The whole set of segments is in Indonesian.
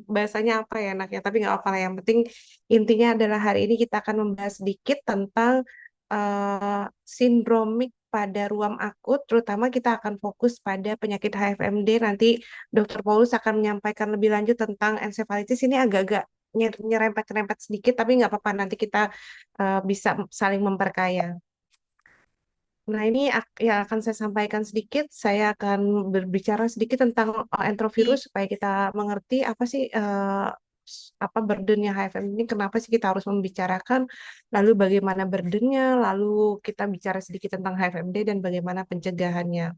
bahasanya apa ya enaknya, tapi nggak apa lah. Yang penting intinya adalah hari ini kita akan membahas sedikit tentang sindromik pada ruam akut, terutama kita akan fokus pada penyakit HFMD. Nanti Dokter Paulus akan menyampaikan lebih lanjut tentang ensefalitis. Ini agak-agak nyerempet-nyerempet sedikit, tapi nggak apa-apa. Nanti kita bisa saling memperkaya. Nah, ini yang akan saya sampaikan sedikit. Saya akan berbicara sedikit tentang enterovirus supaya kita mengerti apa sih apa burdennya HFM ini, kenapa sih kita harus membicarakan, lalu bagaimana burdennya, lalu kita bicara sedikit tentang HFMD dan bagaimana pencegahannya.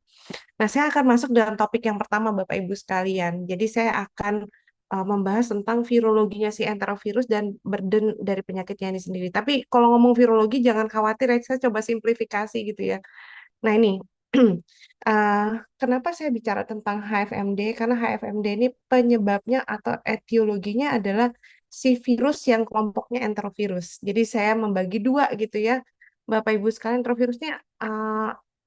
Nah, saya akan masuk dalam topik yang pertama, Bapak Ibu sekalian. Jadi saya akan membahas tentang virologinya si enterovirus dan burden dari penyakitnya ini sendiri. Tapi kalau ngomong virologi jangan khawatir ya, saya coba simplifikasi gitu ya. Nah ini, eh, kenapa saya bicara tentang HFMD? Karena HFMD ini penyebabnya atau etiologinya adalah si virus yang kelompoknya enterovirus. Jadi saya membagi dua gitu ya. Bapak Ibu sekalian, enterovirusnya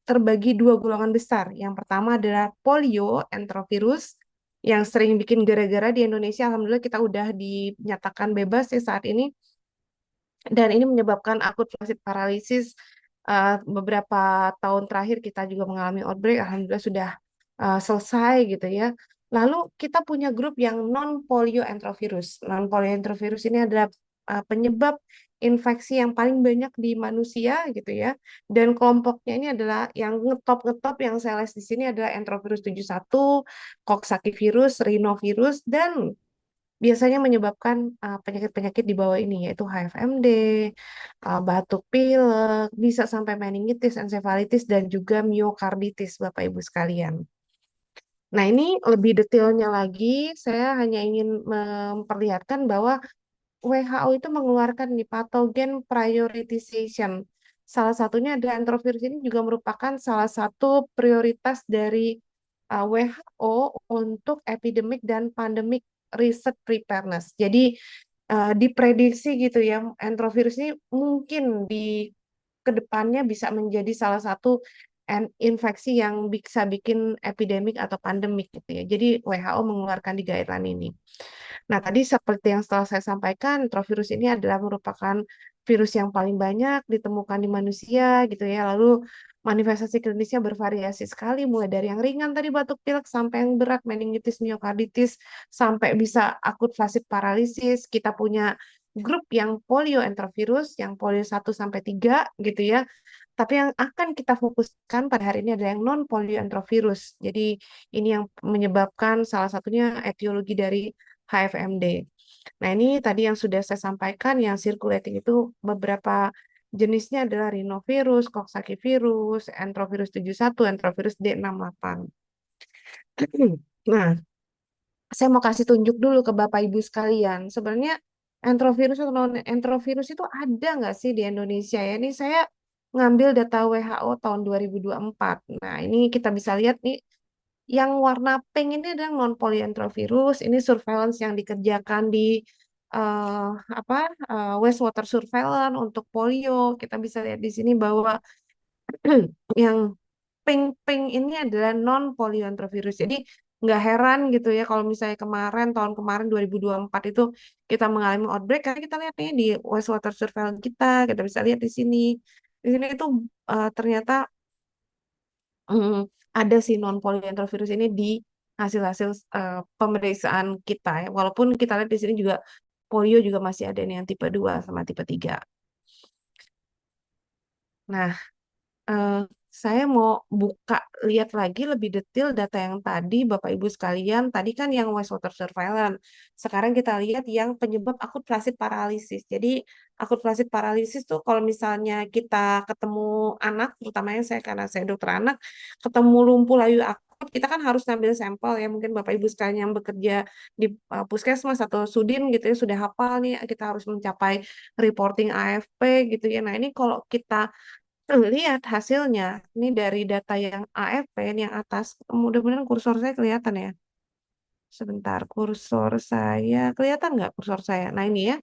terbagi dua golongan besar. Yang pertama adalah polio enterovirus yang sering bikin gara-gara di Indonesia. Alhamdulillah kita udah dinyatakan bebas ya saat ini. Dan ini menyebabkan akut flasid paralisis. Beberapa tahun terakhir kita juga mengalami outbreak, alhamdulillah sudah selesai gitu ya. Lalu kita punya grup yang non polio enterovirus. Non polio enterovirus ini adalah penyebab infeksi yang paling banyak di manusia gitu ya. Dan kelompoknya ini adalah yang ngetop-ngetop yang saya les di sini adalah enterovirus 71, Coxsackie-virus, rhinovirus, dan biasanya menyebabkan penyakit-penyakit di bawah ini yaitu HFMD, batuk pilek, bisa sampai meningitis, ensefalitis dan juga miokarditis Bapak Ibu sekalian. Nah, ini lebih detailnya lagi, saya hanya ingin memperlihatkan bahwa WHO itu mengeluarkan nih pathogen prioritization. Salah satunya adalah enterovirus ini juga merupakan salah satu prioritas dari WHO untuk epidemic dan pandemic research preparedness. Jadi diprediksi gitu ya, enterovirus ini mungkin di kedepannya bisa menjadi salah satu infeksi yang bisa bikin epidemik atau pandemik gitu ya. Jadi WHO mengeluarkan di guideline ini. Nah, tadi seperti yang setelah saya sampaikan, enterovirus ini adalah merupakan virus yang paling banyak ditemukan di manusia gitu ya. Lalu manifestasi klinisnya bervariasi sekali, mulai dari yang ringan tadi batuk pilek sampai yang berat meningitis, miokarditis, sampai bisa akut flasid paralisis. Kita punya grup yang polio enterovirus, yang polio 1 sampai 3 gitu ya. Tapi yang akan kita fokuskan pada hari ini adalah yang non polio enterovirus. Jadi ini yang menyebabkan salah satunya etiologi dari HFMD. Nah, ini tadi yang sudah saya sampaikan, yang circulating itu beberapa jenisnya adalah rhinovirus, Coxsackie virus, enterovirus 71, enterovirus D68. Nah, saya mau kasih tunjuk dulu ke Bapak Ibu sekalian. Sebenarnya enterovirus atau non enterovirus itu ada nggak sih di Indonesia ya? Ini saya ngambil data WHO tahun 2024. Nah, ini kita bisa lihat nih yang warna pink ini adalah non polyenterovirus. Ini surveillance yang dikerjakan di eh, apa wastewater surveillance untuk polio. Kita bisa lihat di sini bahwa yang pink-pink ini adalah non polyenterovirus. Jadi nggak heran gitu ya kalau misalnya tahun kemarin 2024 itu kita mengalami outbreak karena kita lihat nih di wastewater surveillance kita bisa lihat di sini. Di sini itu ternyata ada si non polyenterovirus ini di hasil-hasil pemeriksaan kita ya. Walaupun kita lihat di sini juga polio juga masih ada nih yang tipe 2 sama tipe 3. Nah, eh, saya mau buka lihat lagi lebih detail data yang tadi Bapak Ibu sekalian. Tadi kan yang wastewater surveillance. Sekarang kita lihat yang penyebab akut flasid paralisis. Jadi akut flasid paralisis tuh kalau misalnya kita ketemu anak, utamanya saya karena saya dokter anak, ketemu lumpuh layu akut, kita kan harus ngambil sampel ya. Mungkin Bapak Ibu sekalian yang bekerja di puskesmas atau sudin gitu ya sudah hafal nih kita harus mencapai reporting AFP gitu ya. Nah, ini kalau kita lihat hasilnya, ini dari data yang AFP ini yang atas, mudah-mudahan kursor saya kelihatan ya. Sebentar, kursor saya kelihatan nggak kursor saya? Nah ini ya,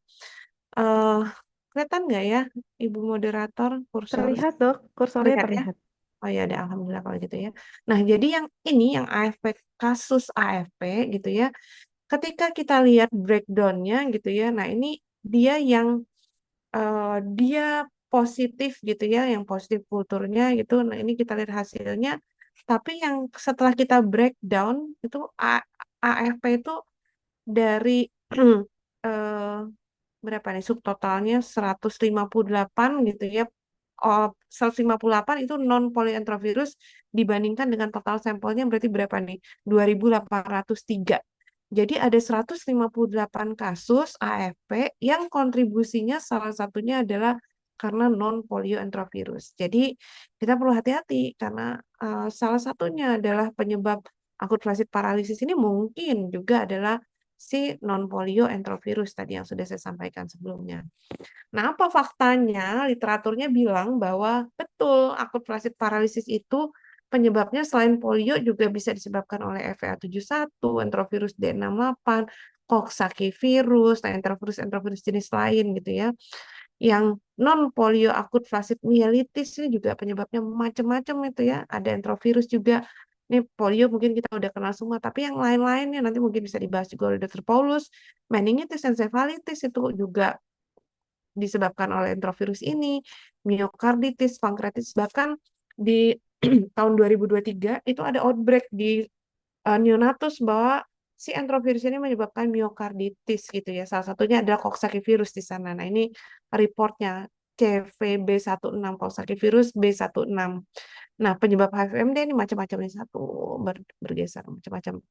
eh kelihatan nggak ya, Ibu moderator kursor Terlihat dok, kursornya terlihat ya? terlihat. Oh ya, ada alhamdulillah kalau gitu ya. Nah jadi yang ini yang AFP kasus AFP gitu ya, ketika kita lihat breakdown-nya gitu ya, nah ini dia yang dia positif gitu ya, yang positif kulturnya gitu. Nah ini kita lihat hasilnya. Tapi yang setelah kita breakdown itu AFP itu dari eh, berapa nih subtotalnya 158 gitu ya. Oh, 158 itu non polyentrovirus dibandingkan dengan total sampelnya berarti berapa nih? 2.803. Jadi ada 158 kasus AFP yang kontribusinya salah satunya adalah karena non polioentrovirus. Jadi kita perlu hati-hati karena salah satunya adalah penyebab akut flasid paralisis ini mungkin juga adalah si non polioentrovirus tadi yang sudah saya sampaikan sebelumnya. Nah, apa faktanya? Literaturnya bilang bahwa betul akut flasid paralisis itu penyebabnya selain polio juga bisa disebabkan oleh FA71, enterovirus D68, Coxsackie virus, nah enterovirus jenis lain gitu ya. Yang non polio akut flasid mielitis ini juga penyebabnya macam-macam itu ya. Ada enterovirus juga. Ini polio mungkin kita udah kenal semua, tapi yang lain-lainnya nanti mungkin bisa dibahas juga oleh Dr. Paulus. Meningitis, encephalitis itu juga disebabkan oleh enterovirus ini, miokarditis, pankreatitis, bahkan di tahun 2023 itu ada outbreak di neonatus bahwa si enterovirus ini menyebabkan miokarditis gitu ya. Salah satunya adalah Coxsackie virus di sana. Nah, ini reportnya CVB16, Coxsackie virus B16. Nah, penyebab HFMD ini macam-macam nih satu bergeser macam-macam.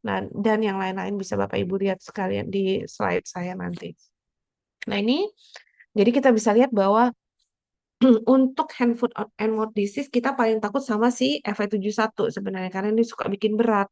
Nah, dan yang lain-lain bisa Bapak Ibu lihat sekalian di slide saya nanti. Nah, ini jadi kita bisa lihat bahwa untuk hand, foot, and mouth disease kita paling takut sama si FA71 sebenarnya karena ini suka bikin berat.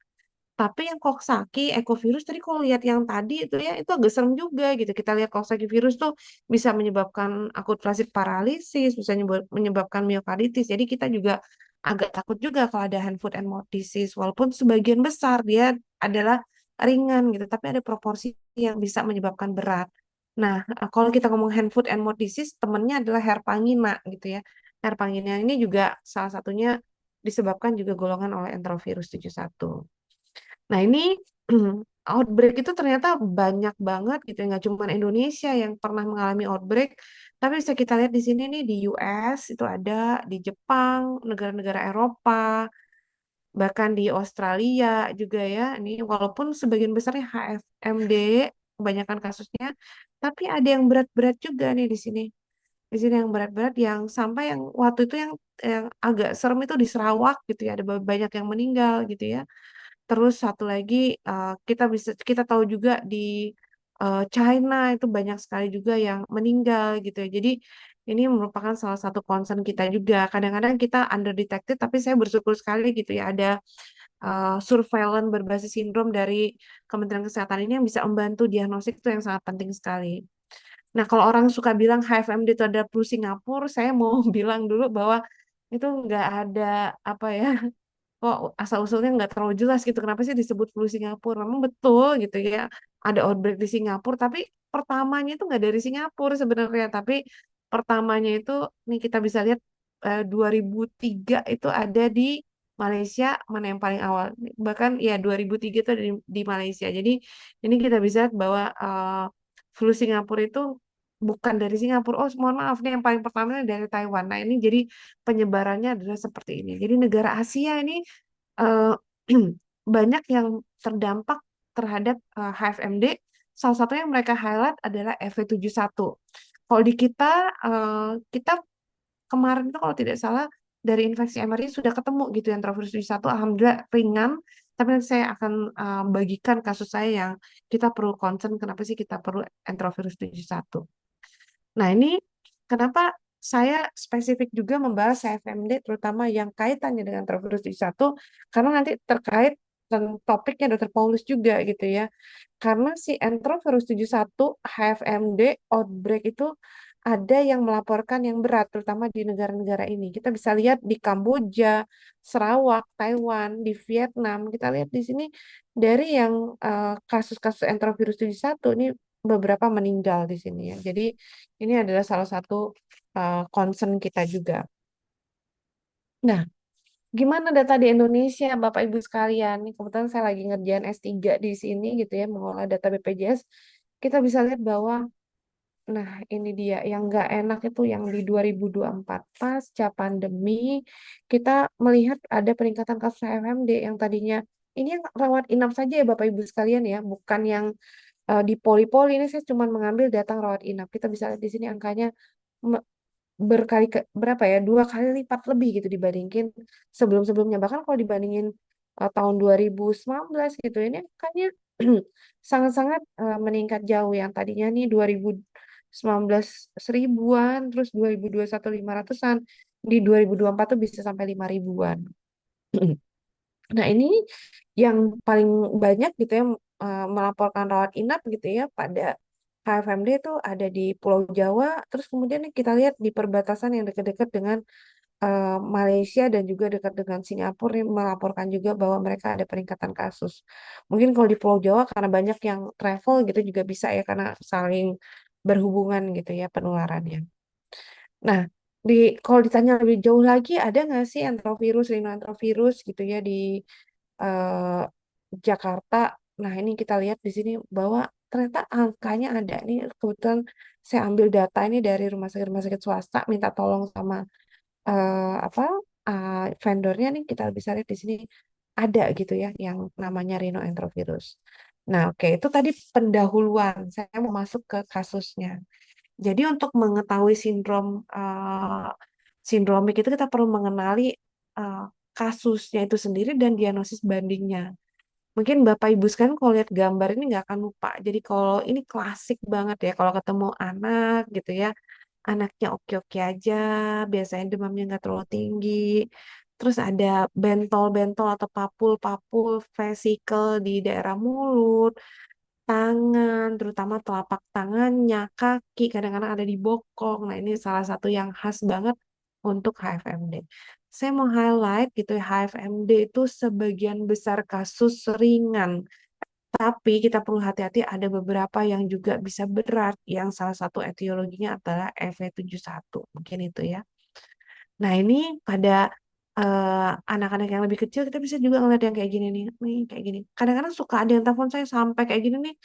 Tapi yang Coxsackie, ecovirus tadi kalau lihat yang tadi itu ya itu agak serem juga gitu. Kita lihat Coxsackie virus tuh bisa menyebabkan akut flasid paralisis, bisa menyebabkan miokarditis. Jadi kita juga agak takut juga kalau ada hand, foot, and mouth disease. Walaupun sebagian besar dia adalah ringan gitu, tapi ada proporsi yang bisa menyebabkan berat. Nah, kalau kita ngomong hand, foot, and mouth disease, temennya adalah Herpangina gitu ya. Herpangina ini juga salah satunya disebabkan juga golongan oleh enterovirus 71. Nah, ini outbreak itu ternyata banyak banget gitu, nggak cuma Indonesia yang pernah mengalami outbreak, tapi bisa kita lihat di sini nih di US itu ada, di Jepang, negara-negara Eropa, bahkan di Australia juga ya. Ini walaupun sebagian besarnya HFMD, kebanyakan kasusnya, tapi ada yang berat-berat juga nih di sini. Di sini yang berat-berat yang sampai yang waktu itu yang agak serem itu di Sarawak gitu ya, ada banyak yang meninggal gitu ya. Terus satu lagi kita tahu juga di China itu banyak sekali juga yang meninggal gitu ya. Jadi ini merupakan salah satu concern kita juga. Kadang-kadang kita underdetected, tapi saya bersyukur sekali gitu ya ada surveillance berbasis sindrom dari Kementerian Kesehatan ini yang bisa membantu diagnostik itu yang sangat penting sekali. Nah, kalau orang suka bilang HFMD itu ada flu Singapura, saya mau bilang dulu bahwa itu nggak ada apa ya, kok asal-usulnya nggak terlalu jelas gitu. Kenapa sih disebut flu Singapura? Memang betul gitu ya, ada outbreak di Singapura, tapi pertamanya itu nggak dari Singapura sebenarnya, tapi pertamanya itu nih kita bisa lihat 2003 itu ada di Malaysia, mana yang paling awal. Bahkan ya 2003 itu ada di Malaysia. Jadi ini kita bisa lihat bahwa flu Singapura itu bukan dari Singapura. Oh, mohon maaf nih yang paling pertama dari Taiwan. Nah, ini jadi penyebarannya adalah seperti ini. Jadi negara Asia ini eh, banyak yang terdampak terhadap HFMD. Salah satu yang mereka highlight adalah FV71. Kalau di kita, kita kemarin itu kalau tidak salah dari infeksi MRI sudah ketemu gitu yang enterovirus 71. Alhamdulillah ringan. Tapi nanti saya akan bagikan kasus saya yang kita perlu concern kenapa sih kita perlu enterovirus 71. Nah, ini kenapa saya spesifik juga membahas CFMD terutama yang kaitannya dengan enterovirus 71 karena nanti terkait dan topiknya Dr. Paulus juga gitu ya. Karena si enterovirus 71 HFMD outbreak itu ada yang melaporkan yang berat terutama di negara-negara ini. Kita bisa lihat di Kamboja, Sarawak, Taiwan, di Vietnam. Kita lihat di sini dari yang kasus-kasus enterovirus 71 ini beberapa meninggal di sini ya. Jadi ini adalah salah satu concern kita juga. Nah, Gimana data di Indonesia, Bapak Ibu sekalian? Nih, kebetulan saya lagi ngerjain S3 di sini gitu ya, mengolah data BPJS. Kita bisa lihat bahwa, nah ini dia, yang nggak enak itu yang di 2024, pasca pandemi, kita melihat ada peningkatan kasus HFMD yang tadinya, ini yang rawat inap saja ya Bapak Ibu sekalian ya, bukan yang di poli-poli. Ini saya cuma mengambil data rawat inap. Kita bisa lihat di sini angkanya berapa ya, 2 kali lipat lebih gitu dibandingin sebelum-sebelumnya. Bahkan kalau dibandingin tahun 2019 gitu, ini angkanya sangat-sangat meningkat jauh. Yang tadinya nih 2019 seribuan, terus 2021 500-an, di 2024 tuh bisa sampai 5 ribuan. Nah, ini yang paling banyak gitu ya melaporkan rawat inap gitu ya pada HFMD itu ada di Pulau Jawa. Terus kemudian nih kita lihat di perbatasan yang dekat-dekat dengan Malaysia dan juga dekat dengan Singapura nih melaporkan juga bahwa mereka ada peningkatan kasus. Mungkin kalau di Pulau Jawa karena banyak yang travel gitu juga bisa ya karena saling berhubungan gitu ya penularannya. Nah, kalau ditanya lebih jauh lagi, ada nggak sih enterovirus, rinoenterovirus gitu ya di eh, Jakarta? Nah, ini kita lihat di sini bahwa ternyata angkanya ada. Ini kebetulan saya ambil data ini dari rumah sakit swasta, minta tolong sama apa vendornya nih kita bisa lihat di sini ada gitu ya yang namanya rinoenterovirus. Nah, oke, itu tadi pendahuluan. Saya mau masuk ke kasusnya. Jadi untuk mengetahui sindromik itu kita perlu mengenali uh, kasusnya itu sendiri dan diagnosis bandingnya. Mungkin Bapak Ibu sekalian kalau lihat gambar ini nggak akan lupa. Jadi kalau ini klasik banget ya kalau ketemu anak gitu ya, anaknya oke-oke aja, biasanya demamnya nggak terlalu tinggi. Terus ada bentol-bentol atau papul-papul vesikel di daerah mulut, tangan, terutama telapak tangannya, kaki, kadang-kadang ada di bokong. Nah, ini salah satu yang khas banget untuk HFMD. Saya mau highlight gitu ya, HFMD itu sebagian besar kasus ringan. Tapi kita perlu hati-hati ada beberapa yang juga bisa berat, yang salah satu etiologinya adalah EV71. Mungkin itu ya. Nah, ini pada anak-anak yang lebih kecil kita bisa juga ngeliat yang kayak gini nih kayak gini. Kadang-kadang suka ada yang telepon saya sampai kayak gini nih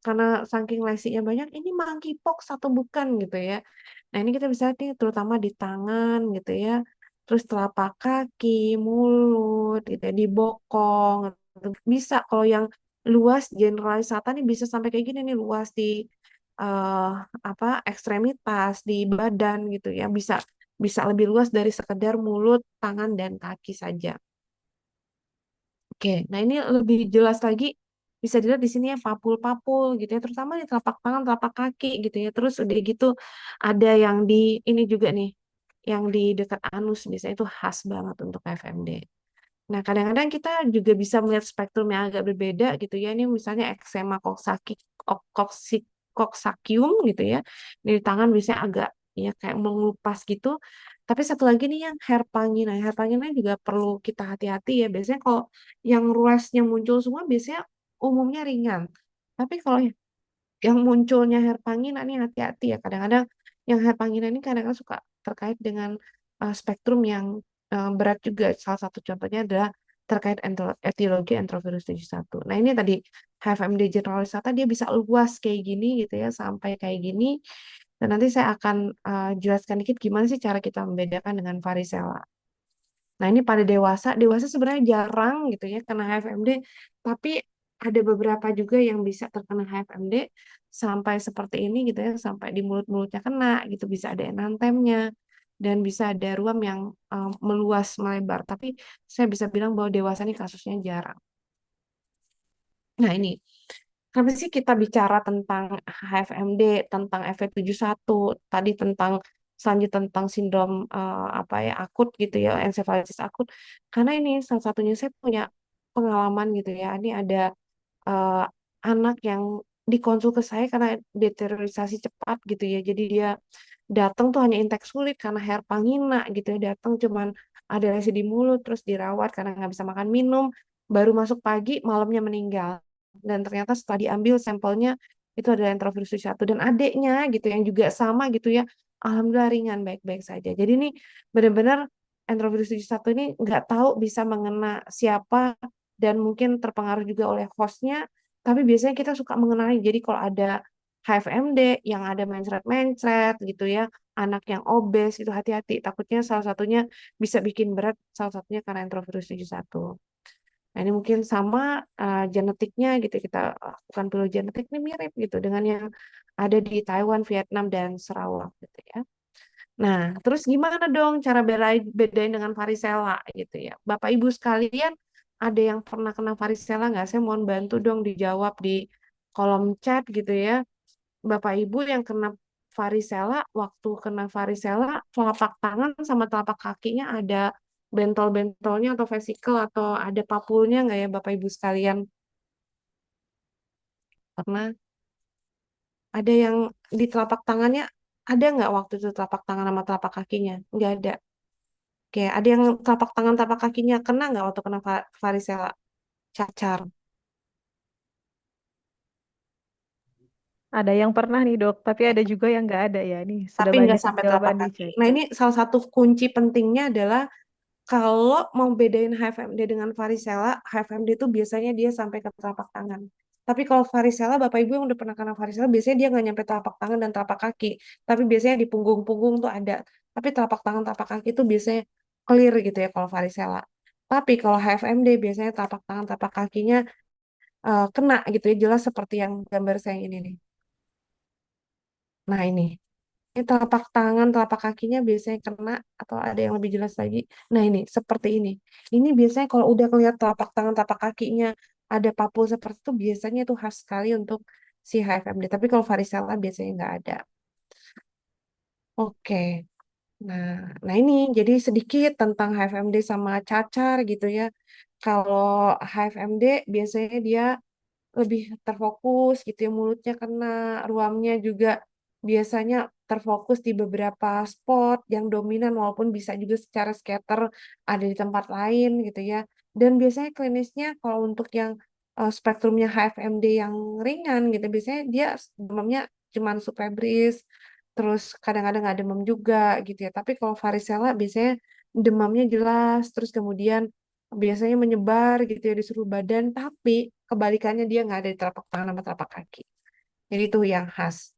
karena saking lesinya banyak. Ini monkeypox atau bukan gitu ya. Nah, ini kita bisa lihat nih terutama di tangan gitu ya. Terus telapak kaki, mulut, gitu ya, di bokong. Bisa kalau yang luas generalisata nih bisa sampai kayak gini nih luas di eh apa ekstremitas di badan gitu ya bisa bisa lebih luas dari sekedar mulut, tangan dan kaki saja. Oke, nah ini lebih jelas lagi bisa dilihat di sini ya papul-papul gitu ya, terutama di telapak tangan, telapak kaki gitu ya. Terus udah gitu ada yang di ini juga nih, yang di dekat anus biasanya itu khas banget untuk FMD. Nah, kadang-kadang kita juga bisa melihat spektrum yang agak berbeda gitu ya. Ini misalnya eksema koksakium gitu ya. Ini di tangan biasanya agak ya kayak mengelupas gitu. Tapi satu lagi nih yang hair pangina. Hair pangina juga perlu kita hati-hati ya. Biasanya kalau yang ruasnya muncul semua biasanya umumnya ringan. Tapi kalau yang munculnya hair pangina nih hati-hati ya. Kadang-kadang yang hair pangina ini kadang-kadang suka terkait dengan spektrum yang berat juga. Salah satu contohnya adalah terkait etiologi enterovirus 71. Nah, ini tadi HFMD generalisata dia bisa luas kayak gini gitu ya sampai kayak gini. Dan nanti saya akan jelaskan dikit gimana sih cara kita membedakan dengan varicella. Nah, ini pada dewasa, dewasa sebenarnya jarang gitu ya kena HFMD, tapi ada beberapa juga yang bisa terkena HFMD sampai seperti ini gitu ya, sampai di mulut-mulutnya kena gitu, bisa ada enantemnya dan bisa ada ruam yang meluas melebar. Tapi saya bisa bilang bahwa dewasa ini kasusnya jarang. Nah, ini kenapa sih kita bicara tentang HFMD, tentang FV71, tadi tentang selanjutnya tentang sindrom apa ya akut gitu ya, ensefalitis akut. Karena ini salah satunya saya punya pengalaman gitu ya. Ini ada eh, anak yang dikonsul ke saya karena deteriorisasi cepat gitu ya. Jadi dia datang tuh hanya inteks kulit karena hair pangina gitu ya. Datang cuman ada lesi di mulut, terus dirawat karena nggak bisa makan minum. Baru masuk pagi, malamnya meninggal. Dan ternyata setelah diambil sampelnya itu adalah enterovirus 1 dan adiknya gitu yang juga sama gitu ya. Alhamdulillah ringan baik-baik saja. Jadi ini benar-benar entrovirus 71 ini nggak tahu bisa mengena siapa dan mungkin terpengaruh juga oleh hostnya, tapi biasanya kita suka mengenali. Jadi kalau ada HFMD yang ada mencret-mencret gitu ya, anak yang obes itu hati-hati. Takutnya salah satunya bisa bikin berat, salah satunya karena entrovirus 71. Nah, ini mungkin sama genetiknya gitu kita lakukan filogenetik ini mirip gitu dengan yang ada di Taiwan, Vietnam dan Sarawak gitu ya. Nah, terus gimana dong cara bedain dengan varicella gitu ya. Bapak Ibu sekalian, ada yang pernah kena varicella nggak? Saya mohon bantu dong dijawab di kolom chat gitu ya. Bapak Ibu yang kena varicella, waktu kena varicella, telapak tangan sama telapak kakinya ada bentol-bentolnya atau vesikel atau ada papulnya nggak ya Bapak Ibu sekalian? Pernah ada yang di telapak tangannya, ada nggak waktu itu telapak tangan sama telapak kakinya? Nggak ada. Oke, ada yang telapak tangan telapak kakinya kena nggak waktu kena varicella? Cacar. Ada yang pernah nih dok, tapi ada juga yang nggak ada ya. Nih sudah Tapi nggak banyak sampai telapak jawaban di kaki. chat. Nah, ini salah satu kunci pentingnya adalah kalau mau bedain HFMD dengan varicella, HFMD itu biasanya dia sampai ke telapak tangan. Tapi kalau varicella, Bapak Ibu yang udah pernah kena varicella, biasanya dia nggak nyampe telapak tangan dan telapak kaki. Tapi biasanya di punggung-punggung tuh ada. Tapi telapak tangan, telapak kaki itu biasanya clear gitu ya kalau varicella. Tapi kalau HFMD biasanya telapak tangan, telapak kakinya kena gitu ya, jelas seperti yang gambar saya ini nih. Nah ini telapak tangan, telapak kakinya biasanya kena atau ada yang lebih jelas lagi. Nah ini seperti ini. Ini biasanya kalau udah kelihatan telapak tangan, telapak kakinya ada papul seperti itu, biasanya itu khas sekali untuk si HFMD. Tapi kalau varicella biasanya nggak ada. Oke. Nah, nah ini jadi sedikit tentang HFMD sama cacar gitu ya. Kalau HFMD biasanya dia lebih terfokus gitu ya, mulutnya kena, ruamnya juga biasanya terfokus di beberapa spot yang dominan walaupun bisa juga secara scatter ada di tempat lain gitu ya. Dan biasanya klinisnya kalau untuk yang spektrumnya HFMD yang ringan gitu biasanya dia demamnya cuman subfebris, terus kadang-kadang nggak demam juga gitu ya. Tapi kalau varicella biasanya demamnya jelas, terus kemudian biasanya menyebar gitu ya di seluruh badan, tapi kebalikannya dia nggak ada di telapak tangan sama telapak kaki. Jadi itu yang khas.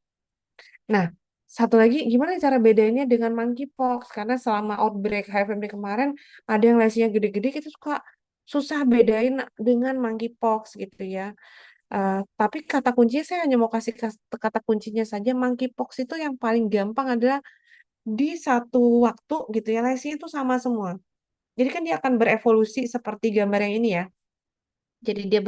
Nah, satu lagi gimana cara bedainnya dengan monkeypox? Karena selama outbreak HFMD kemarin ada yang lesinya gede-gede, kita suka susah bedain dengan monkeypox gitu ya. Tapi kata kuncinya saya hanya mau kasih kata kuncinya saja. Monkeypox itu yang paling gampang adalah di satu waktu gitu ya lesinya itu sama semua. Jadi kan dia akan berevolusi seperti gambar yang ini ya. Jadi dia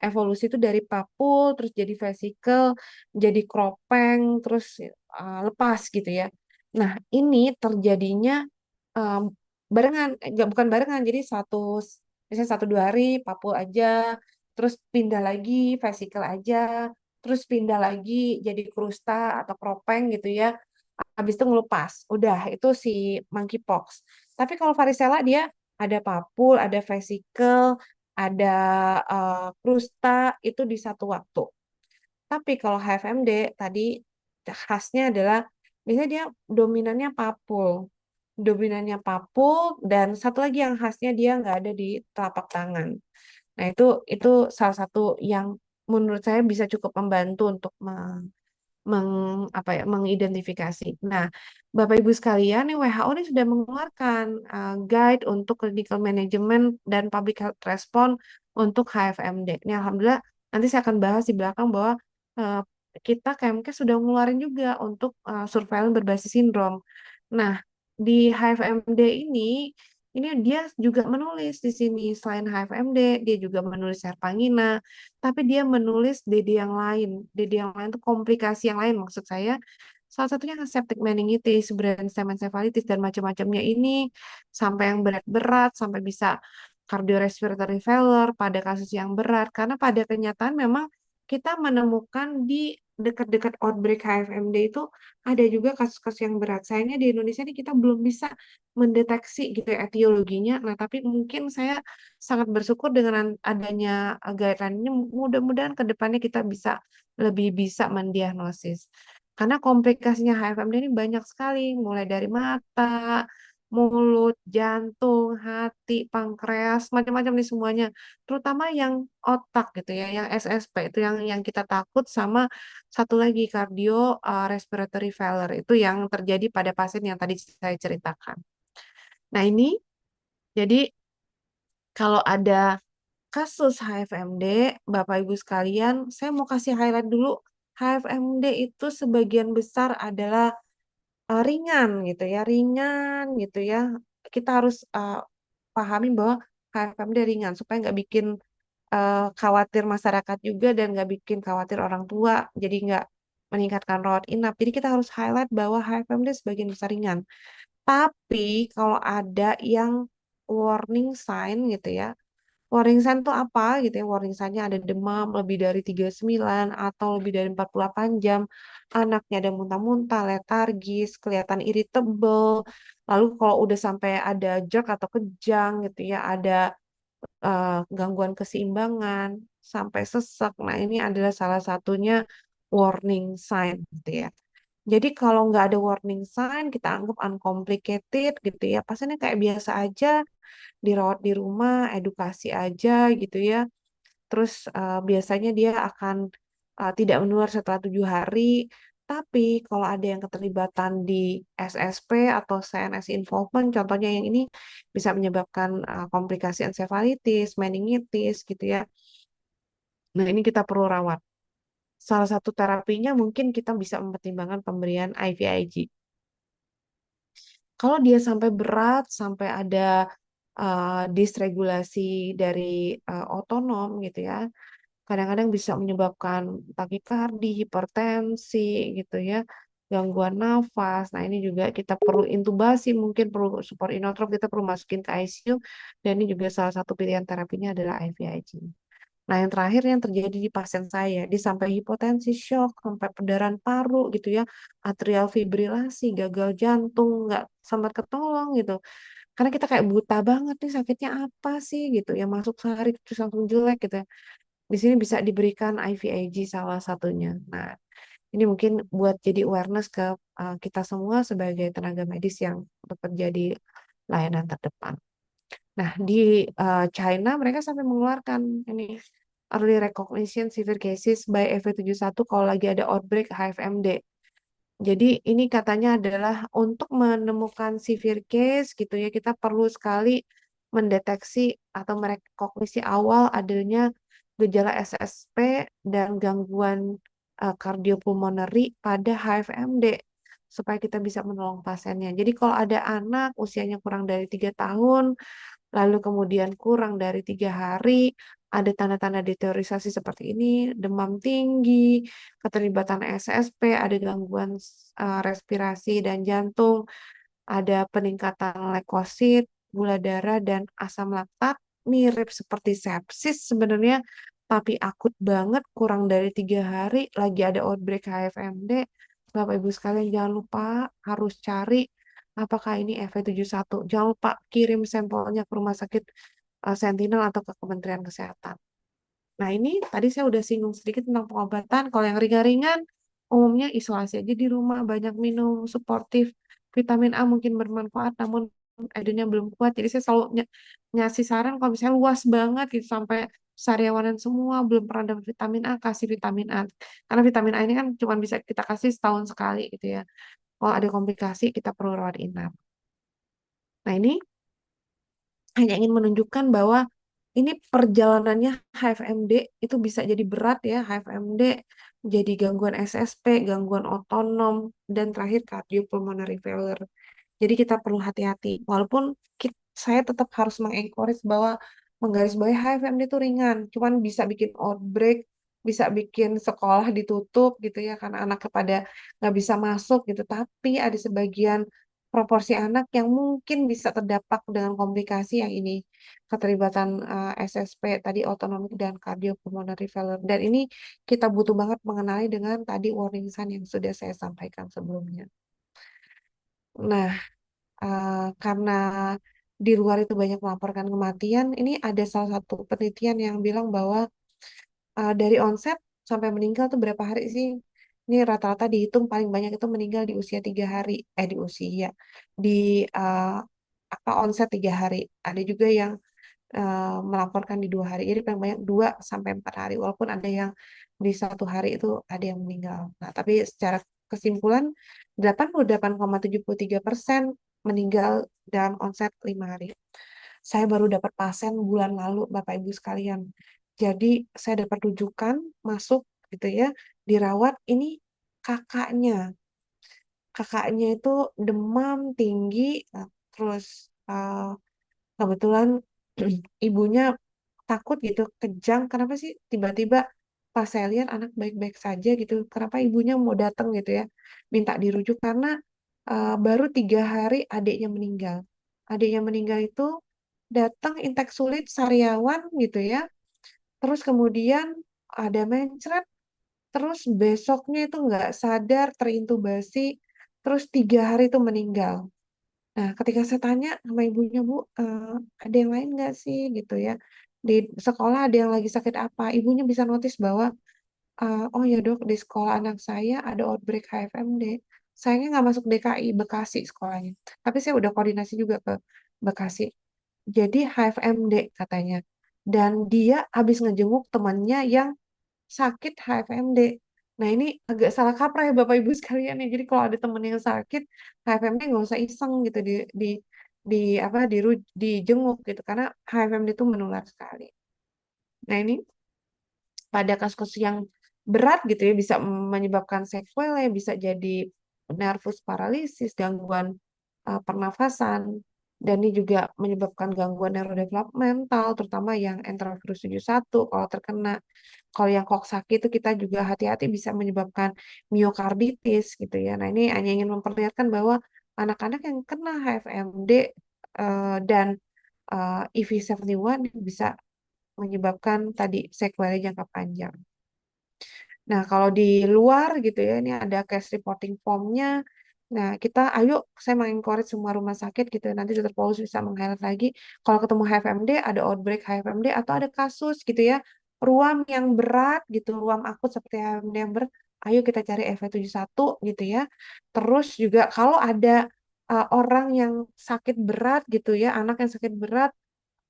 evolusi itu dari papul, terus jadi vesikel, jadi kropeng, terus lepas gitu ya. Nah, ini terjadinya um, barengan, enggak bukan barengan, jadi misalnya 1-2 hari papul aja, terus pindah lagi vesikel aja, terus pindah lagi jadi krusta atau kropeng gitu ya. Habis itu ngelupas. Udah, itu si monkeypox. Tapi kalau varicella dia ada papul, ada vesikel, ada krusta itu di satu waktu. Tapi kalau HFMD tadi khasnya adalah biasanya dia dominannya papul. Dominannya papul dan satu lagi yang khasnya dia nggak ada di telapak tangan. Nah, itu salah satu yang menurut saya bisa cukup membantu untuk mengidentifikasi. Nah, Bapak Ibu sekalian, nih WHO ini sudah mengeluarkan guide untuk clinical management dan public health response untuk HFMD. Ini alhamdulillah nanti saya akan bahas di belakang bahwa uh, kita KMK sudah mengeluarkan juga untuk surveillance berbasis sindrom. Nah, di HFMD ini dia juga menulis di sini selain HFMD, dia juga menulis Serpangina, tapi dia menulis DD yang lain. DD yang lain itu komplikasi yang lain maksud saya. Salah satunya kan septic meningitis, brainstem encephalitis dan macam-macamnya ini sampai yang berat-berat sampai bisa cardiorespiratory failure pada kasus yang berat karena pada kenyataan memang kita menemukan di dekat-dekat outbreak HFMD itu ada juga kasus-kasus yang berat. Sayangnya di Indonesia ini kita belum bisa mendeteksi gitu ya etiologinya. Nah, tapi mungkin saya sangat bersyukur dengan adanya guideline-nya. Mudah-mudahan ke depannya kita lebih bisa mendiagnosis. Karena komplikasinya HFMD ini banyak sekali, mulai dari mata, mulut, jantung, hati, pankreas, macam-macam nih semuanya. Terutama yang otak gitu ya, yang SSP itu yang kita takut, sama satu lagi cardio respiratory failure itu yang terjadi pada pasien yang tadi saya ceritakan. Nah, ini jadi kalau ada kasus HFMD, Bapak Ibu sekalian, saya mau kasih highlight dulu. HFMD itu sebagian besar adalah ringan gitu ya, ringan gitu ya. Kita harus pahami bahwa HFMD ringan supaya nggak bikin khawatir masyarakat juga dan nggak bikin khawatir orang tua, jadi nggak meningkatkan rawat inap. Jadi kita harus highlight bahwa HFMD sebagian besar ringan. Tapi kalau ada yang warning sign gitu ya, warning sign itu apa gitu ya? Warning sign-nya ada demam lebih dari 39 atau lebih dari 48 jam. Anaknya ada muntah-muntah, letargis, kelihatan irritable. Lalu kalau udah sampai ada jerk atau kejang gitu ya, ada gangguan keseimbangan, sampai sesek. Nah, ini adalah salah satunya warning sign gitu ya. Jadi kalau nggak ada warning sign, kita anggap uncomplicated gitu ya. Pasiennya kayak biasa aja, dirawat di rumah, edukasi aja gitu ya. Terus biasanya dia akan tidak menular setelah 7 hari. Tapi kalau ada yang keterlibatan di SSP atau CNS involvement, contohnya yang ini bisa menyebabkan komplikasi ensefalitis, meningitis gitu ya. Nah, ini kita perlu rawat. Salah satu terapinya mungkin kita bisa mempertimbangkan pemberian IVIG. Kalau dia sampai berat, sampai ada disregulasi dari otonom gitu ya, kadang-kadang bisa menyebabkan takikardi, hipertensi gitu ya, gangguan nafas. Nah, ini juga kita perlu intubasi, mungkin perlu support inotrop, kita perlu masukin ke ICU, dan ini juga salah satu pilihan terapinya adalah IVIG. Nah, yang terakhir yang terjadi di pasien saya, dia sampai hipotensi shock, sampai perdarahan paru gitu ya, atrial fibrilasi, gagal jantung, nggak sempat ketolong gitu. Karena kita kayak buta banget nih, sakitnya apa sih gitu ya, masuk sehari terus langsung jelek gitu ya. Di sini bisa diberikan IVIG salah satunya. Nah, ini mungkin buat jadi awareness ke kita semua sebagai tenaga medis yang bekerja di layanan terdepan. Nah, di China mereka sampai mengeluarkan ini early recognition severe cases by FV71 kalau lagi ada outbreak HFMD. Jadi ini katanya adalah untuk menemukan severe case gitu ya, kita perlu sekali mendeteksi atau merekognisi awal adanya gejala SSP dan gangguan kardiopulmoneri pada HFMD supaya kita bisa menolong pasiennya. Jadi kalau ada anak usianya kurang dari 3 tahun, lalu kemudian kurang dari 3 hari, ada tanda-tanda deteriorisasi seperti ini, demam tinggi, keterlibatan SSP, ada gangguan respirasi dan jantung, ada peningkatan leukosit, gula darah, dan asam laktat, mirip seperti sepsis sebenarnya, tapi akut banget, kurang dari 3 hari, lagi ada outbreak HFMD. Bapak Ibu sekalian jangan lupa harus cari apakah ini FV71. Jangan lupa kirim sampelnya ke rumah sakit Sentinel atau ke Kementerian Kesehatan. Nah, ini tadi saya udah singgung sedikit tentang pengobatan. Kalau yang ringan-ringan, umumnya isolasi aja di rumah, banyak minum suportif. Vitamin A mungkin bermanfaat, namun edennya belum kuat. Jadi saya selalu ngasih saran kalau misalnya luas banget gitu, sampai sariawanan semua, belum pernah dapat vitamin A, kasih vitamin A. Karena vitamin A ini kan cuma bisa kita kasih setahun sekali gitu ya. Kalau ada komplikasi, kita perlu rawat inap. Nah, ini hanya ingin menunjukkan bahwa ini perjalanannya HFMD itu bisa jadi berat ya, HFMD jadi gangguan SSP, gangguan otonom, dan terakhir cardiopulmonary failure. Jadi kita perlu hati-hati. Walaupun saya tetap harus mengencourage bahwa menggarisbawahi HFMD itu ringan, cuman bisa bikin outbreak, bisa bikin sekolah ditutup gitu ya, karena anak kepada nggak bisa masuk gitu. Tapi ada sebagian proporsi anak yang mungkin bisa terdampak dengan komplikasi yang ini, keterlibatan SSP tadi, otonomik dan cardiopulmonary failure. Dan ini kita butuh banget mengenali dengan tadi warning sign yang sudah saya sampaikan sebelumnya. Nah, karena di luar itu banyak melaporkan kematian, ini ada salah satu penelitian yang bilang bahwa dari onset sampai meninggal tuh berapa hari sih? Ini rata-rata dihitung paling banyak itu meninggal di usia 3 hari, di usia, di apa onset 3 hari. Ada juga yang melaporkan di 2 hari. Jadi paling banyak 2 sampai 4 hari. Walaupun ada yang di 1 hari itu ada yang meninggal. Nah, tapi secara kesimpulan 88,73% meninggal dalam onset 5 hari. Saya baru dapat pasien bulan lalu, Bapak Ibu sekalian. Jadi saya dapat rujukan masuk gitu ya, dirawat. Ini kakaknya, kakaknya itu demam tinggi, terus kebetulan ibunya takut gitu, kejang. Kenapa sih tiba-tiba pas saya lihat anak baik-baik saja gitu, kenapa ibunya mau datang gitu ya, minta dirujuk karena baru 3 hari adiknya meninggal. Adiknya meninggal itu datang intake sulit sariawan gitu ya, terus kemudian ada mencret, terus besoknya itu nggak sadar, terintubasi, terus 3 hari itu meninggal. Nah, ketika saya tanya sama ibunya, Bu, ada yang lain nggak sih gitu ya? Di sekolah ada yang lagi sakit apa? Ibunya bisa notice bahwa, oh ya dok, di sekolah anak saya ada outbreak HFMD. Sayangnya nggak masuk DKI, Bekasi sekolahnya. Tapi saya udah koordinasi juga ke Bekasi. Jadi HFMD katanya. Dan dia habis ngejenguk temannya yang sakit HFMD. Nah, ini agak salah kaprah ya Bapak Ibu sekalian ya. Jadi kalau ada temen yang sakit HFMD nggak usah iseng gitu di apa dijenguk gitu karena HFMD itu menular sekali. Nah, ini pada kasus yang berat gitu ya bisa menyebabkan sequela, bisa jadi nervus paralysis, gangguan pernafasan, dan ini juga menyebabkan gangguan neurodevelopmental, terutama yang enterovirus 71 kalau terkena. Kalau yang Coxsackie itu kita juga hati-hati bisa menyebabkan miokarditis gitu ya. Nah, ini hanya ingin memperlihatkan bahwa anak-anak yang kena HFMD dan EV71 bisa menyebabkan tadi sequela jangka panjang. Nah, kalau di luar gitu ya, ini ada case reporting form-nya. Nah, kita ayo, saya mengencourage semua rumah sakit gitu ya, nanti Dr. Paulus bisa meng-highlight lagi. Kalau ketemu HFMD, ada outbreak HFMD, atau ada kasus gitu ya, ruam yang berat gitu, ruam akut seperti HFMD yang berat, ayo kita cari FV71 gitu ya. Terus juga kalau ada orang yang sakit berat gitu ya, anak yang sakit berat,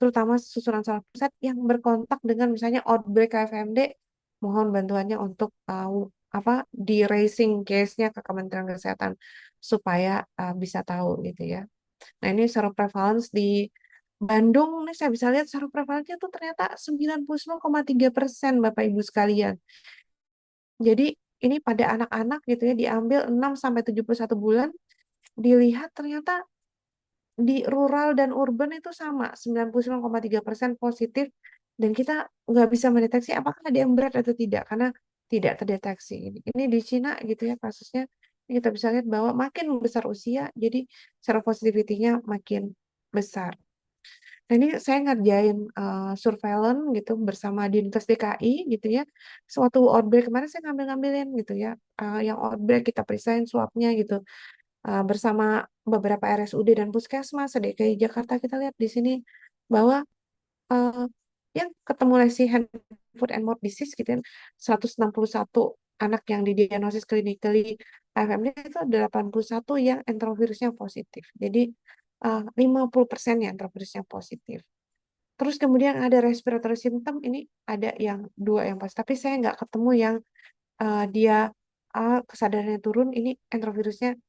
terutama susunan saraf pusat yang berkontak dengan misalnya outbreak KFMD, mohon bantuannya untuk apa di raising case-nya ke Kementerian Kesehatan supaya bisa tahu gitu ya. Nah, ini seroprevalence di Bandung, nih saya bisa lihat seroprevalennya tuh ternyata 99,3% Bapak Ibu sekalian. Jadi ini pada anak-anak gitu ya diambil 6 sampai 71 bulan, dilihat ternyata di rural dan urban itu sama 99,3% positif dan kita nggak bisa mendeteksi apakah ada yang berat atau tidak karena tidak terdeteksi. Ini di Cina gitu ya kasusnya. Kita bisa lihat bahwa makin besar usia jadi seropositivity-nya makin besar. Nah, ini saya ngerjain surveillance gitu bersama Dinkes DKI gitu ya. Suatu outbreak kemarin saya ngambil-ngambilin gitu ya. Yang outbreak kita periksain swabnya gitu bersama beberapa RSUD dan Puskesmas DKI Jakarta. Kita lihat di sini bahwa eh, yang ketemu lesi hand, foot and mouth disease gitu kan 161 anak yang didiagnosis clinically AFMD itu 81 yang enterovirusnya positif. Jadi 50% yang enterovirusnya positif. Terus kemudian ada respiratory symptom, ini ada yang 2 yang positif, tapi saya nggak ketemu yang dia kesadarannya turun, ini enterovirusnya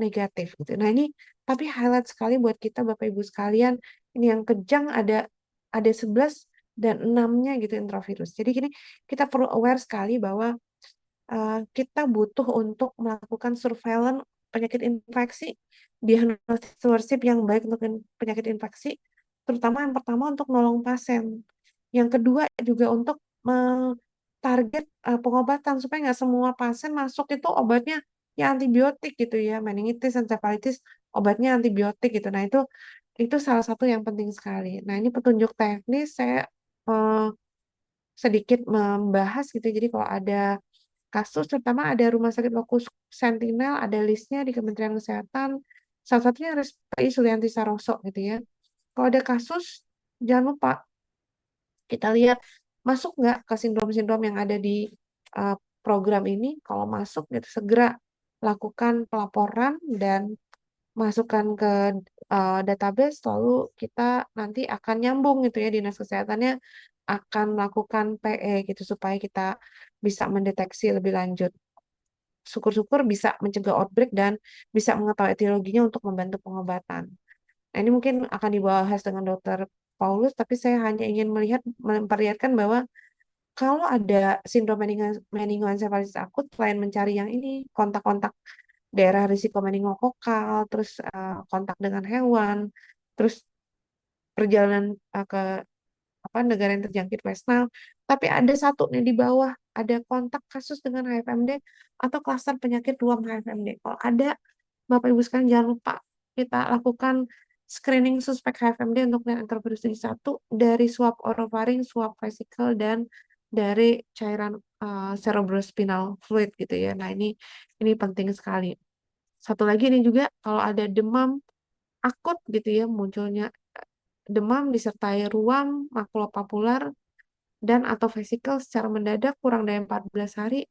negatif gitu. Nah, ini tapi highlight sekali buat kita Bapak Ibu sekalian, ini yang kejang ada 11 dan 6-nya gitu introvirus. Jadi gini, kita perlu aware sekali bahwa kita butuh untuk melakukan surveillance penyakit infeksi, diagnosis stewardship yang baik untuk penyakit infeksi, terutama yang pertama untuk nolong pasien. Yang kedua juga untuk target pengobatan supaya nggak semua pasien masuk itu obatnya ya antibiotik gitu ya, meningitis, encephalitis, obatnya antibiotik gitu. Nah, itu salah satu yang penting sekali. Nah, ini petunjuk teknis saya eh, sedikit membahas gitu. Jadi kalau ada kasus, terutama ada rumah sakit Lokus Sentinel, ada listnya di Kementerian Kesehatan. Salah satunya RSPI Sulianti Saroso gitu ya. Kalau ada kasus, jangan lupa kita lihat masuk nggak ke sindrom-sindrom yang ada di uh, program ini. Kalau masuk, kita segera lakukan pelaporan dan masukkan ke database, lalu kita nanti akan nyambung gitu ya, dinas kesehatannya akan melakukan PE gitu supaya kita bisa mendeteksi lebih lanjut. Syukur-syukur bisa mencegah outbreak dan bisa mengetahui etiologinya untuk membantu pengobatan. Nah, ini mungkin akan dibahas dengan Dokter Paulus, tapi saya hanya ingin memperlihatkan bahwa kalau ada sindrom meningoencephalitis akut, selain mencari yang ini, kontak-kontak daerah risiko meningokokal, terus kontak dengan hewan, terus perjalanan ke apa negara yang terjangkit West Nile. Tapi ada satu nih di bawah, ada kontak kasus dengan HFMD atau klaster penyakit ruam HFMD. Kalau ada, Bapak Ibu sekalian jangan lupa kita lakukan screening suspek HFMD untuk enterovirus 1 dari swab orofaring, swab vesikel, dan dari cairan cerebrospinal fluid gitu ya. Nah, ini penting sekali. Satu lagi ini juga kalau ada demam akut gitu ya, munculnya demam disertai ruam makulopapular dan atau vesikel secara mendadak kurang dari 14 hari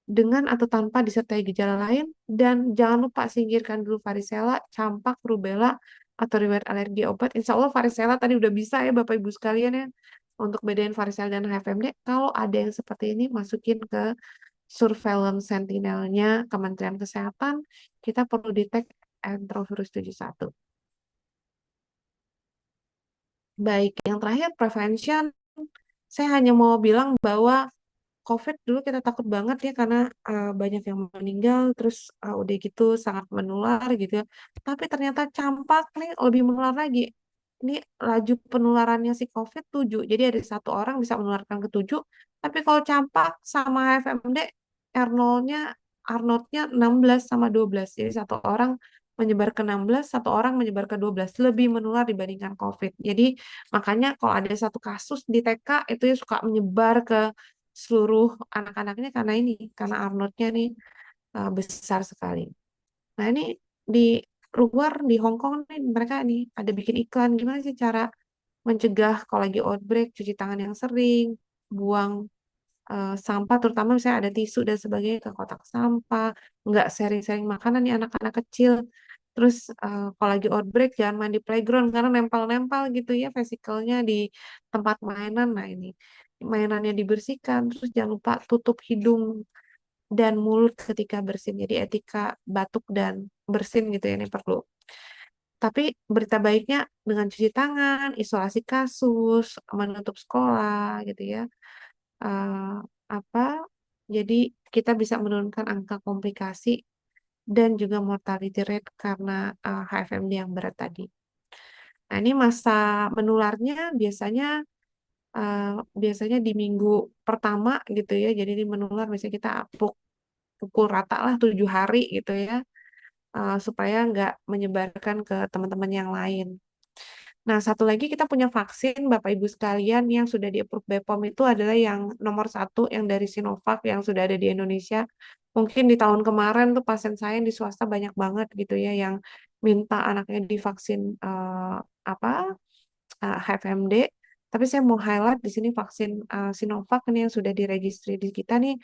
dengan atau tanpa disertai gejala lain, dan jangan lupa singkirkan dulu varicella, campak, rubella, atau riwayat alergi obat. Insya Allah varicella tadi udah bisa ya Bapak Ibu sekalian ya untuk bedain varicella dan HFMD. Kalau ada yang seperti ini masukin ke surveillance sentinelnya Kementerian Kesehatan, kita perlu detect enterovirus 71. Baik, yang terakhir prevention. Saya hanya mau bilang bahwa COVID dulu kita takut banget ya karena banyak yang meninggal, terus udah gitu sangat menular gitu ya. Tapi ternyata campak nih lebih menular lagi. Ini laju penularannya si COVID 7. Jadi ada satu orang bisa menularkan ke 7. Tapi kalau campak sama HFMD, R0-nya, R0-nya 16 sama 12. Jadi satu orang menyebar ke 16, satu orang menyebar ke 12. Lebih menular dibandingkan COVID. Jadi makanya kalau ada satu kasus di TK itu ya suka menyebar ke seluruh anak-anaknya karena ini, karena Arnoldnya nih besar sekali. Nah, ini di luar di Hong Kong nih mereka nih ada bikin iklan gimana sih cara mencegah kalau lagi outbreak, cuci tangan yang sering, buang sampah terutama misalnya ada tisu dan sebagainya ke kotak sampah, nggak sharing-sharing makanan nih anak-anak kecil. Terus kalau lagi outbreak jangan main di playground karena nempel-nempel gitu ya vesikelnya di tempat mainan. Nah, ini mainannya dibersihkan. Terus jangan lupa tutup hidung dan mulut ketika bersin. Jadi etika batuk dan bersin gitu ya ini perlu. Tapi berita baiknya dengan cuci tangan, isolasi kasus, menutup sekolah gitu ya. eh, apa jadi kita bisa menurunkan angka komplikasi dan juga mortality rate karena HFMD yang berat tadi. Nah, ini masa menularnya eh, biasanya di minggu pertama gitu ya. Jadi ini menular biasanya kita pukul rata lah 7 hari gitu ya, supaya nggak menyebarkan ke teman-teman yang lain. Nah, satu lagi kita punya vaksin Bapak Ibu sekalian yang sudah di-approve BPOM itu adalah yang nomor 1 yang dari Sinovac yang sudah ada di Indonesia. Mungkin di tahun kemarin tuh pasien saya di swasta banyak banget gitu ya yang minta anaknya divaksin apa HFMD. Tapi saya mau highlight di sini vaksin Sinovac ini yang sudah diregistri di kita nih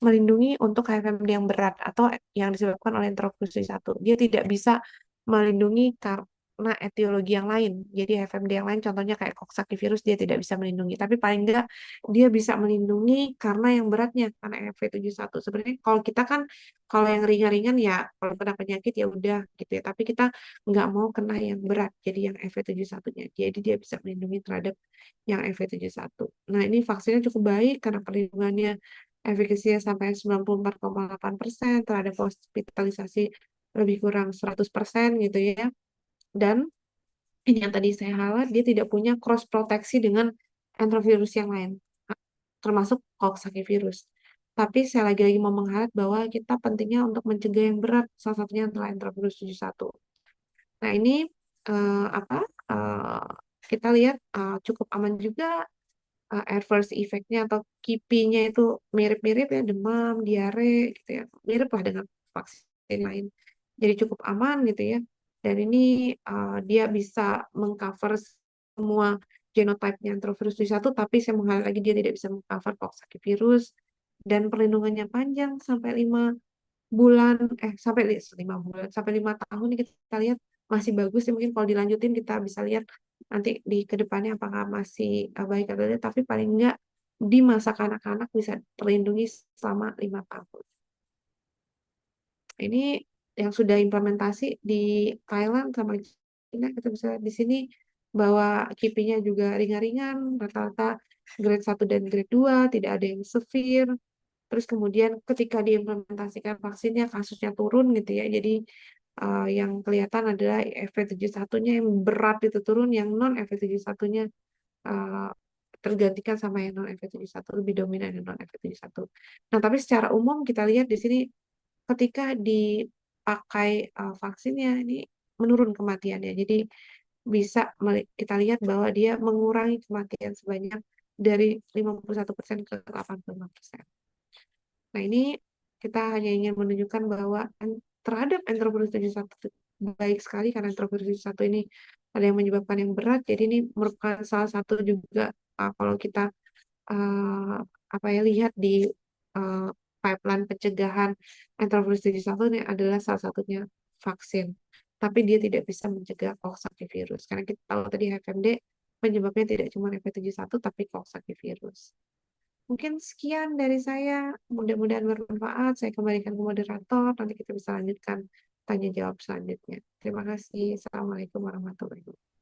melindungi untuk HFMD yang berat atau yang disebabkan oleh enterovirus 1. Dia tidak bisa melindungi karena etiologi yang lain. Jadi HFMD yang lain contohnya kayak Coxsackie virus dia tidak bisa melindungi. Tapi paling enggak dia bisa melindungi karena yang beratnya karena EV71. Sebenarnya kalau kita kan kalau yang ringan-ringan ya kalau kena penyakit ya udah gitu ya. Tapi kita nggak mau kena yang berat. Jadi yang EV71-nya. Jadi dia bisa melindungi terhadap yang EV71. Nah, ini vaksinnya cukup baik karena perlindungannya efikasinya sampai 94,8% terhadap hospitalisasi lebih kurang 100% gitu ya. Dan ini yang tadi saya highlight, dia tidak punya cross proteksi dengan enterovirus yang lain, termasuk Coxsackie virus. Tapi saya lagi-lagi mau meng-highlight bahwa kita pentingnya untuk mencegah yang berat, salah satunya adalah enterovirus 71. Nah, ini apa? eh, kita lihat cukup aman juga adverse effect-nya atau KIPI-nya itu mirip-mirip ya, demam, diare gitu ya. Mirip lah dengan vaksin lain. Jadi cukup aman gitu ya. Dan ini dia bisa mengcover semua genotype-nya enterovirus 1, tapi saya menghalang lagi dia tidak bisa mengcover Coxsackie virus dan perlindungannya panjang sampai 5 bulan, sampai 5 bulan, sampai 5 tahun nih kita lihat masih bagus sih, mungkin kalau dilanjutin kita bisa lihat nanti di kedepannya apakah masih baik atau tidak, tapi paling enggak di masa kanak-kanak bisa terlindungi selama 5 tahun. Ini yang sudah implementasi di Thailand sama China, kita bisa di sini bahwa KIPI-nya juga ringan-ringan, rata-rata grade 1 dan grade 2, tidak ada yang severe. Terus kemudian ketika diimplementasikan vaksinnya kasusnya turun gitu ya. Jadi yang kelihatan adalah FV71-nya yang berat itu turun, yang non FV71-nya uh, tergantikan sama yang non FV71, lebih dominan yang non FV71. Nah, tapi secara umum kita lihat di sini ketika dipakai vaksinnya ini menurun kematiannya. Jadi bisa kita lihat bahwa dia mengurangi kematian sebanyak dari 51% ke 85%. Nah, ini kita hanya ingin menunjukkan bahwa terhadap enterovirus 71 baik sekali, karena enterovirus 71 ini ada yang menyebabkan yang berat. Jadi ini merupakan salah satu juga kalau kita uh, apa ya lihat di uh, pipeline pencegahan enterovirus 71 ini adalah salah satunya vaksin. Tapi dia tidak bisa mencegah virus. Karena kita tahu tadi HFMD penyebabnya tidak cuma FV71 tapi virus. Mungkin sekian dari saya. Mudah-mudahan bermanfaat. Saya kembalikan ke moderator. Nanti kita bisa lanjutkan tanya jawab selanjutnya. Terima kasih. Assalamualaikum warahmatullahi wabarakatuh.